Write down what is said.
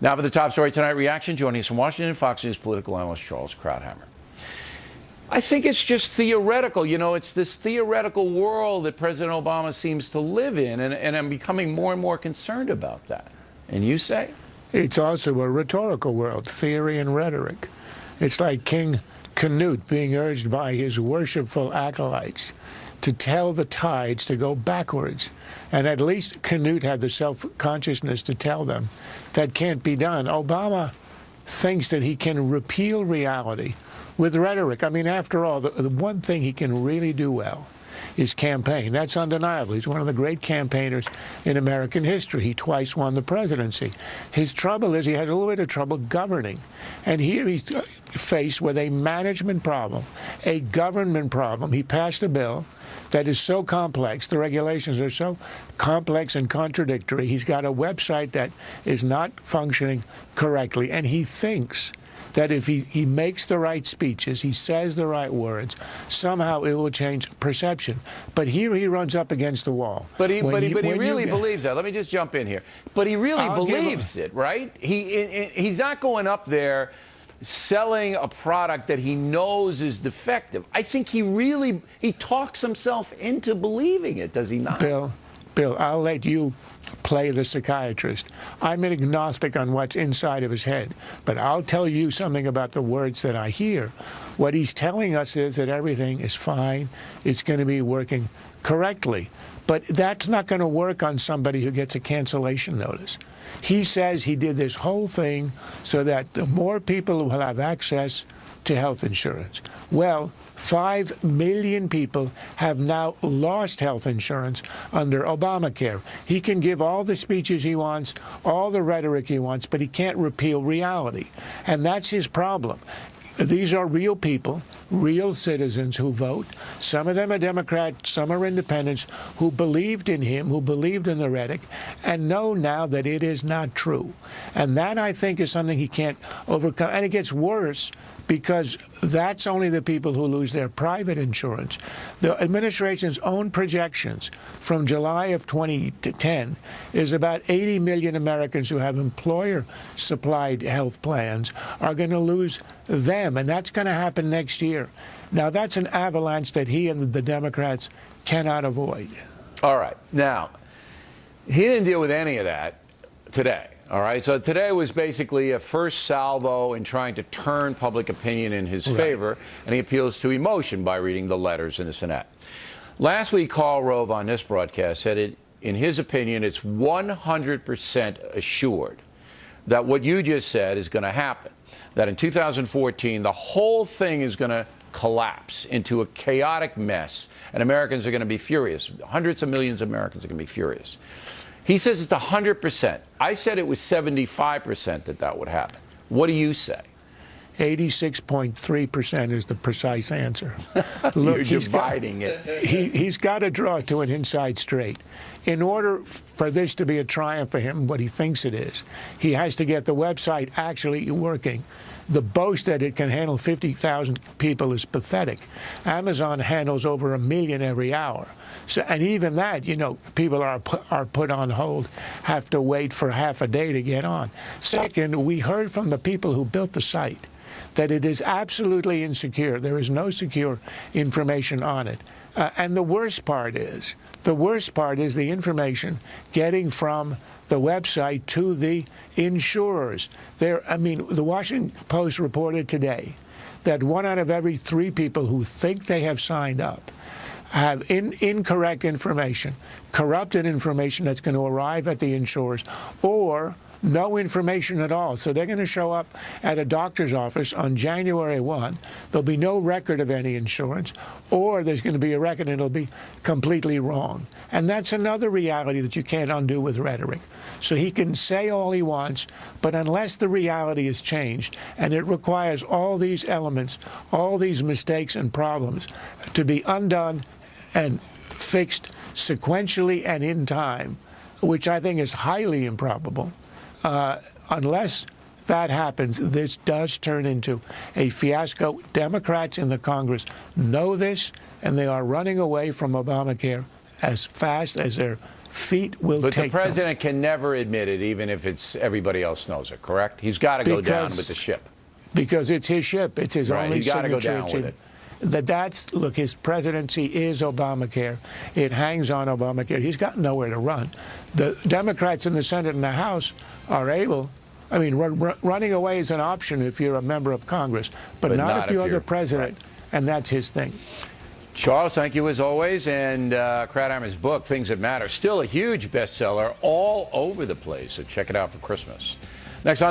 Now for the top story tonight, reaction joining us from Washington, Fox News political analyst Charles Krauthammer. I think it's just theoretical. You know, it's this theoretical world that President Obama seems to live in, and I'm becoming more and more concerned about that. And you say? It's also a rhetorical world, theory and rhetoric. It's like King Canute being urged by his worshipful acolytes to tell the tides to go backwards. And at least Canute had the self-consciousness to tell them that can't be done. Obama thinks that he can repeal reality with rhetoric. I mean, after all, the one thing he can really do well is campaign. That's undeniable. He's one of the great campaigners in American history. He twice won the presidency. His trouble is he has a little bit of trouble governing. And here he's faced with a management problem, a government problem. He passed a bill that is so complex. The regulations are so complex and contradictory. He's got a website that is not functioning correctly. And he thinks that if he makes the right speeches, he says the right words, somehow it will change perception. But here he runs up against the wall. But he really believes that. Let me just jump in here. But he really believes it, right? He's not going up there selling a product that he knows is defective. I think he talks himself into believing it, does he not? Bill, I'll let you play the psychiatrist. I'm an agnostic on what's inside of his head, but I'll tell you something about the words that I hear. What he's telling us is that everything is fine. It's going to be working correctly. But that's not going to work on somebody who gets a cancellation notice. He says he did this whole thing so that the more people will have access to health insurance. Well, 5 million people have now lost health insurance under Obamacare. He can give all the speeches he wants, all the rhetoric he wants, but he can't repeal reality. And that's his problem. These are real people, real citizens who vote. Some of them are Democrats, some are independents, who believed in him, who believed in the rhetoric, and know now that it is not true. And that, I think, is something he can't overcome. And it gets worse because that's only the people who lose their private insurance. The administration's own projections from July of 2010 is about 80 million Americans who have employer-supplied health plans are going to lose them, and that's going to happen next year. Now, that's an avalanche that he and the Democrats cannot avoid. All right. Now, he didn't deal with any of that today. All right. So today was basically a first salvo in trying to turn public opinion in his favor, and he appeals to emotion by reading the letters in the Senate. Last week, Karl Rove on this broadcast said in his opinion, it's 100% assured that what you just said is going to happen, that in 2014, the whole thing is going to collapse into a chaotic mess, and Americans are going to be furious. Hundreds of millions of Americans are going to be furious. He says it's 100%. I said it was 75% that would happen. What do you say? 86.3% is the precise answer. Look, you're dividing it. He's got to draw to an inside straight. In order for this to be a triumph for him, what he thinks it is, he has to get the website actually working. The boast that it can handle 50,000 people is pathetic. Amazon handles over 1 million every hour. So, and even that, you know, people are put on hold, have to wait for half a day to get on. Second, we heard from the people who built the site that it is absolutely insecure. There is no secure information on it. And the worst part is the information getting from the website to the insurers. I mean, the Washington Post reported today that 1 out of every 3 people who think they have signed up have incorrect information, corrupted information that's going to arrive at the insurers, or no information at all. So they're going to show up at a doctor's office on January 1. There'll be no record of any insurance, or there's going to be a record and it'll be completely wrong. And that's another reality that you can't undo with rhetoric. So he can say all he wants, but unless the reality is changed, and it requires all these elements, all these mistakes and problems to be undone and fixed sequentially and in time, which I think is highly improbable, unless that happens, this does turn into a fiasco. Democrats in the Congress know this, and they are running away from Obamacare as fast as their Feet will But take the president can never admit it, even if it's everybody else knows it, correct? He's got to go down with the ship. Because it's his ship. It's his only He's got to go signature. down with it. Look, his presidency is Obamacare. It hangs on Obamacare. He's got nowhere to run. The Democrats in the Senate and the House are able. I mean, running away is an option if you're a member of Congress, but not if you're the president, and that's his thing. Charles, thank you as always. And Krauthammer's book, Things That Matter, still a huge bestseller all over the place. So check it out for Christmas. Next on